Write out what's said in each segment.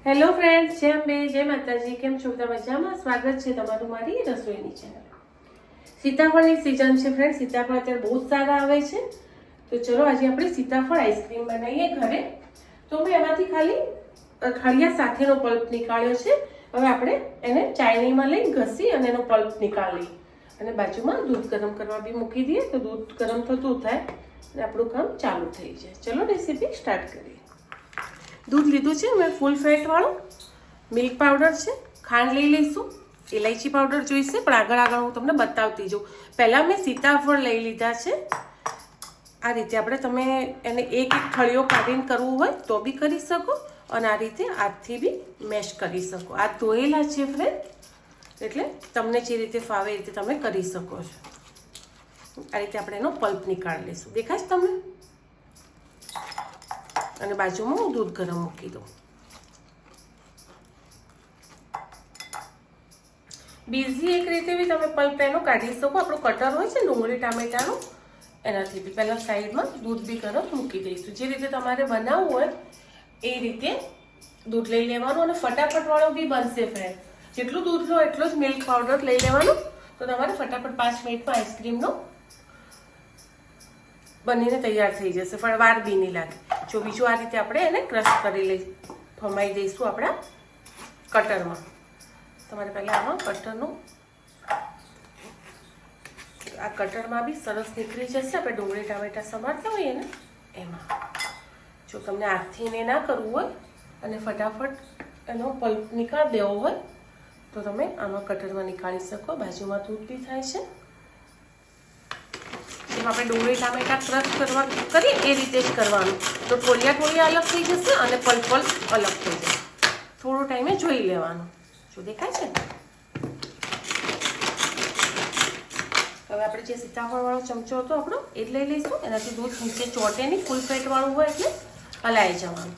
Hello friends, જેમ બે જય માતાજી. કેમ છો બધા? મજામાં? સ્વાગત છે તમારું મારી રસોઈની ચેનલ. સીતાફળની સિઝન છે ફ્રેન્ડ. સીતાફળ અત્યારે બહુ જ સારા આવે છે. તો ચલો આજે આપણે સીતાફળ આઈસ્ક્રીમ બનાવીએ ઘરે. તો મેં એમાંથી ખાલી સાથેનો પલ્પ નીકાળ્યો છે. હવે આપણે એને ચાળણીમાં લઈ ઘસી અને એનો પલ્પ નીકાળી અને બાજુમાં દૂધ ગરમ કરવા બી મૂકી દઈએ. તો દૂધ ગરમ થતું થાય અને આપણું કામ ચાલુ થઈ જાય. ચલો રેસીપી સ્ટાર્ટ કરીએ. દૂધ લીધું છે મેં ફૂલ ફેટ વાળું. મિલ્ક પાવડર છે, ખાંડ લઈ લઈશું, ઇલાયચી પાવડર જોઈશે પણ આગળ હું તમને બતાવતી જાઉં. પહેલાં મેં સીતાફળ લઈ લીધા છે. આ રીતે આપણે તમે એને એક થળીઓ કાઢીને કરવું હોય તો બી કરી શકો અને આ રીતે હાથથી બી મેશ કરી શકો. આ ધોયેલા છે ફ્રેન્ડ, એટલે તમને જે રીતે ફાવે એ રીતે તમે કરી શકો છો. આ રીતે આપણે એનો પલ્પ નીકાળી લઈશું. દેખાય છે તમને? અને બાજુમાં હું દૂધ ગરમ મૂકી દઉં. બીજી એક રીતે બી તમે પલ્પ એનો કાઢી શકો. આપણું કટર હોય છે ડુંગળી ટામેટાનું, એનાથી બી પહેલાં સાઈડમાં દૂધ બી ગરમ મૂકી દઈશું. જે રીતે તમારે બનાવવું હોય એ રીતે દૂધ લઈ લેવાનું અને ફટાફટ વાળો બી બનશે ફ્રેન્ડ. જેટલું દૂધ લો એટલો જ મિલ્ક પાવડર લઈ લેવાનું. તો તમારે ફટાફટ 5 મિનિટમાં આઈસ્ક્રીમનો બનીને તૈયાર થઈ જશે. પણ વાર બી નહીં લાગે. જો બીજું આ રીતે આપણે એને ક્રશ કરી ફમાઈ દઈશું આપણા કટરમાં. તમારે પહેલાં આમાં કટરનું આ કટરમાં બી સરસ નીકળી જશે. આપણે ડુંગળી ટામેટા સમારતા હોઈએ ને એમાં. જો તમને હાથથી ના કરવું હોય અને ફટાફટ એનો પલ્પ નીકાળી દેવો હોય તો તમે આમાં કટરમાં નીકાળી શકો. બાજુમાં દૂધ બી થાય છે. જેમ આપણે ડુંગળી ટામેટા ક્રશ કરવા કરીએ એ રીતે જ કરવાનું. તો થોડિયા અલગ થઈ જશે અને પલ્પ અલગ થઈ જશે. થોડો ટાઈમે જોઈ લેવાનું. જો દેખાય છે ને? હવે આપણે જે સીતાફળ વાળો ચમચો હતો આપણો એ લઈ લઈશું. એનાથી દૂધ નીચે ચોટે નહીં. ફૂલ ફેટ વાળું હોય એટલે હલાઈ જવાનું.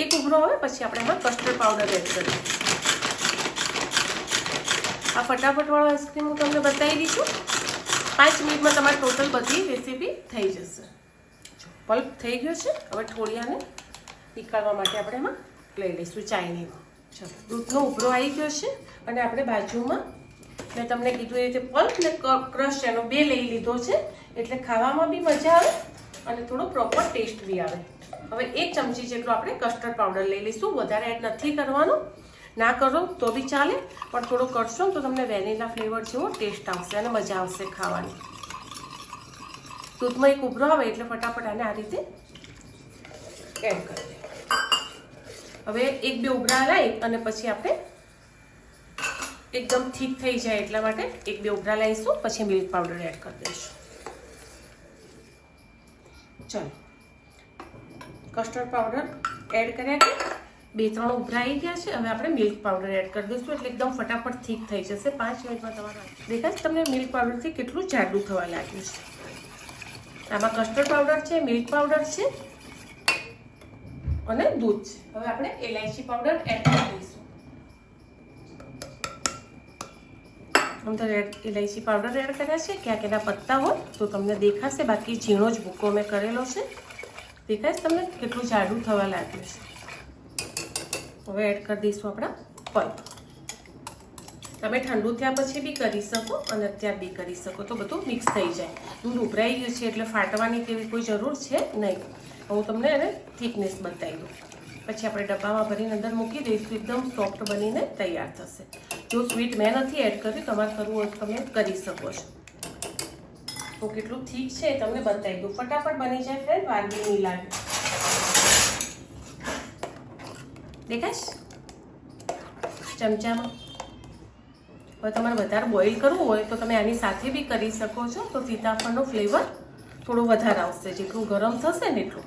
એક ઉભરો આવે પછી આપણે એમાં કસ્ટર્ડ પાવડર એડ કરીએ. આ ફટાફટ વાળો આઈસ્ક્રીમ હું તમને બતાવી દઈશું. 5 મિનિટમાં તમારી ટોટલ બધી રેસીપી થઈ જશે. પલ્પ થઈ ગયો છે. હવે થોડિયાને નીકાળવા માટે આપણે એમાં લઈ લઈશું ચાળણીમાં. ચલો, દૂધનો ઉભરો આવી ગયો છે અને આપણે બાજુમાં મેં તમને કીધું એ રીતે પલ્પ ને ક્રશ એનો 2 લઈ લીધો છે. એટલે ખાવામાં બી મજા આવે અને થોડો પ્રોપર ટેસ્ટ બી આવે. હવે 1 ચમચી જેટલો આપણે કસ્ટર્ડ પાવડર લઈ લઈશું. વધારે એડ નથી કરવાનો. ના કરો તો બી ચાલે, પણ થોડો કરશો તો તમને વેનીલા ફ્લેવર જેવો ટેસ્ટ આવશે અને મજા આવશે ખાવાની. દૂધમાં એક ઉભરો આવે એટલે ફટાફટ આને આ રીતે એડ કરી દે. હવે 1-2 ઉભરા લાવી અને પછી આપણે એકદમ ઠીક થઈ જાય એટલા માટે 1-2 ઉભરા લાવીશું. પછી મિલ્ક પાવડર એડ કરી દઈશું. ચલો, કસ્ટર્ડ પાવડર એડ કર્યા કે 2-3 ઉભરા આવી ગયા છે. હવે આપણે મિલ્ક પાવડર એડ કરી દઈશું એટલે એકદમ ફટાફટ ઠીક થઈ જશે. 5 મિનિટમાં તમારા દેખાય તમને મિલ્ક પાવડરથી કેટલું જાડું થવા લાગ્યું છે. આમાં કસ્ટર્ડ પાવડર છે, મિલ્ક પાવડર છે અને દૂધ છે. હવે આપણે ઇલાયચી પાવડર એડ કરી દઈશું. આમ તો ઇલાયચી પાવડર એડ કર્યા છે. ક્યાંક એના પત્તા હોય તો તમને દેખાશે, બાકી ઝીણો જ ભૂકો મેં કરેલો છે. દેખાય તમને કેટલું જાડું થવા લાગ્યું છે. હવે એડ કરી દઈશું આપણા પલ્પ. તમે ઠંડુ થયા પછી બી કરી શકો અને અત્યારે બી કરી શકો. તો બધું મિક્સ થઈ જાય. દૂધ ઉભરાઈ ગયું છે એટલે ફાટવાની કેવી કોઈ જરૂર છે નહીં. હું તમને એને થિકનેસ બતાવી દઉં. પછી આપણે ડબ્બામાં ભરીને અંદર મૂકી દઈશું. એકદમ સોફ્ટ બનીને તૈયાર થશે. જો સ્વીટ મેં નથી એડ કર્યું, તમારે કરવું હોય તો તમે કરી શકો છો. તો કેટલું થીક છે એ તમને બતાવી દઉં. ફટાફટ બની જાય ફ્રેન્ડ, વાર બી નહીં લાગે. દેખાશ ચમચામાં? હવે તમારે વધારે બોઇલ કરવું હોય તો તમે આની સાથે બી કરી શકો છો. તો સીતાફળનો ફ્લેવર થોડો વધારે આવશે. જેટલું ગરમ થશે ને એટલું.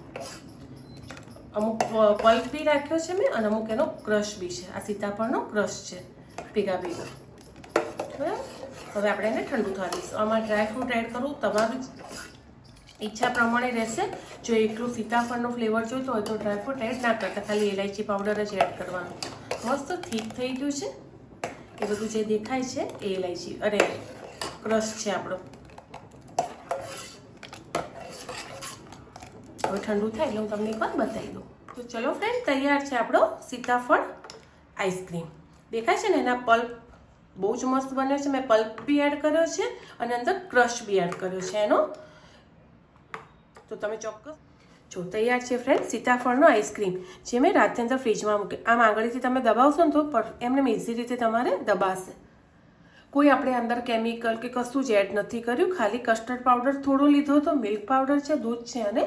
અમુક પલ્પ બી રાખ્યો છે મેં અને અમુક એનો ક્રશ બી છે. આ સીતાફળનો ક્રશ છે ભેગા. બરાબર. હવે આપણે એને ઠંડુ થવા દઈશું. આમાં ડ્રાયફ્રૂટ એડ કરવું તમારી ઈચ્છા પ્રમાણે રહેશે. જો એકલું સીતાફળનો ફ્લેવર જોઈતો હોય તો ડ્રાયફ્રૂટ એડ ના કરતા, ખાલી ઇલાયચી પાવડર જ એડ કરવાનું. મસ્ત ઠીક થઈ ગયું છે. એ બધું જે દેખાય છે એ ઇલાયચી અરે ક્રશ છે આપણો. હવે ઠંડુ થાય એટલે હું તમને એકવાર બતાવી દઉં. તો ચલો ફ્રેન્ડ, તૈયાર છે આપણો સીતાફળ આઈસ્ક્રીમ. દેખાય છે ને, એના પલ્પ બહુ જ મસ્ત બન્યો છે. મેં પલ્પ બી એડ કર્યો છે અને અંદર ક્રશ બી એડ કર્યો છે એનો. તો તમે ચોક્કસ જો તૈયાર છે ફ્રેન્ડ સીતાફળનો આઈસ્ક્રીમ, જે મેં રાતની અંદર ફ્રીજમાં મૂકી. આમ આંગળીથી તમે દબાવશો ને તો એમને ઇઝી રીતે તમારે દબાશે. કોઈ આપણે અંદર કેમિકલ કે કશું જ એડ નથી કર્યું. ખાલી કસ્ટર્ડ પાવડર થોડો લીધો હતો, મિલ્ક પાવડર છે, દૂધ છે અને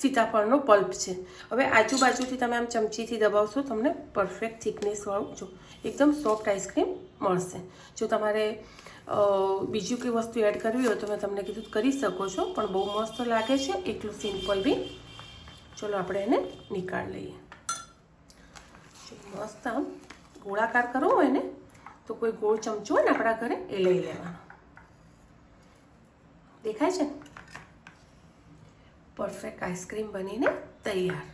સીતાફળનો પલ્પ છે. હવે આજુબાજુથી તમે આમ ચમચીથી દબાવશો તમને પરફેક્ટ થિકનેસવાળું જો એકદમ સોફ્ટ આઈસ્ક્રીમ મળશે. જો તમારે બીજું કોઈ વસ્તુ એડ કરવી હોય તો મેં તમને કીધું કરી શકો છો, પણ બહુ મસ્ત લાગે છે. એટલું સિમ્પલ બી. ચલો આપણે એને નીકાળી લઈએ. મસ્ત આમ ગોળાકાર કરવો હોય ને તો કોઈ ગોળ ચમચો હોય ને આપણા ઘરે એ લઈ લેવાનો. દેખાય છે? પરફેક્ટ આઈસ્ક્રીમ બનીને તૈયાર.